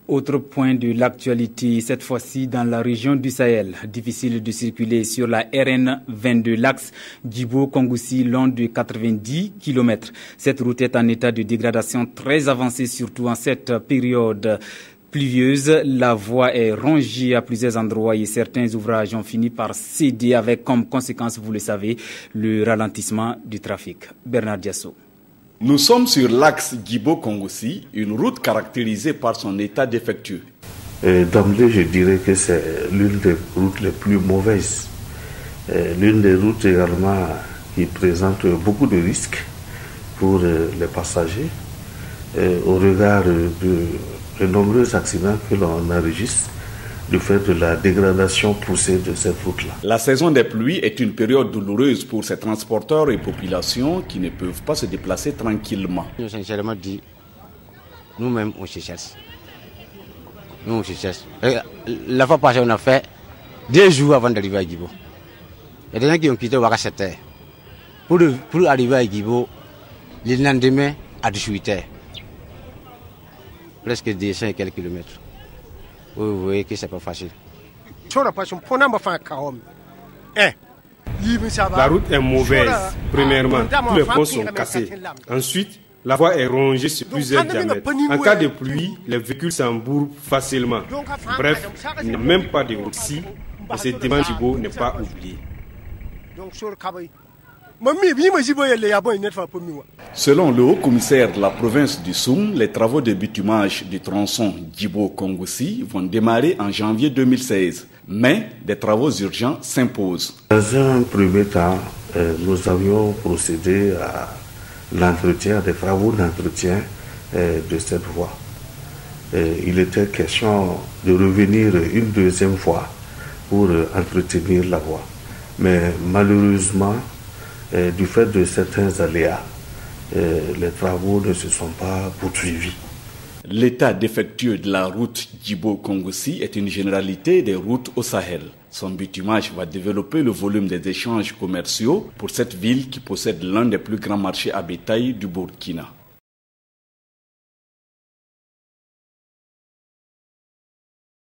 Autre point de l'actualité, cette fois-ci dans la région du Sahel. Difficile de circuler sur la RN 22, l'axe Djibo-Kongoussi, long de 90 km. Cette route est en état de dégradation très avancée, surtout en cette période pluvieuse. La voie est rongée à plusieurs endroits et certains ouvrages ont fini par céder avec comme conséquence, vous le savez, le ralentissement du trafic. Bernard Diasso. Nous sommes sur l'axe Djibo-Kongoussi, une route caractérisée par son état défectueux. D'emblée, je dirais que c'est l'une des routes les plus mauvaises. L'une des routes également qui présente beaucoup de risques pour les passagers au regard de nombreux accidents que l'on enregistre du fait de la dégradation poussée de cette route-là. La saison des pluies est une période douloureuse pour ces transporteurs et populations qui ne peuvent pas se déplacer tranquillement. Nous, sincèrement dit, nous-mêmes, on se cherche. Nous, on se cherche. La fois passée, on a fait 2 jours avant d'arriver à Djibo. Il y a des gens qui ont quitté Ouaga-Sete. Pour arriver à Djibo, le lendemain, à 18h. Presque 200 et quelques kilomètres. Vous voyez que c'est pas facile. La route est mauvaise, premièrement. Tous les ponts sont cassés. Ensuite, la voie est rongée sur plusieurs diamètres. En cas de pluie, les véhicules s'embourbent facilement. Bref, il n'y a même pas de route ici. Et ce dimanche Djibo n'est pas oublié. Selon le haut-commissaire de la province du Soum, les travaux de bitumage du tronçon Djibo-Kongoussi vont démarrer en janvier 2016. Mais des travaux urgents s'imposent. Dans un premier temps, nous avions procédé à l'entretien, des travaux d'entretien de cette voie. Il était question de revenir une deuxième fois pour entretenir la voie. Mais malheureusement, du fait de certains aléas, les travaux ne se sont pas poursuivis. L'état défectueux de la route Djibo-Kongoussi est une généralité des routes au Sahel. Son bitumage va développer le volume des échanges commerciaux pour cette ville qui possède l'un des plus grands marchés à bétail du Burkina.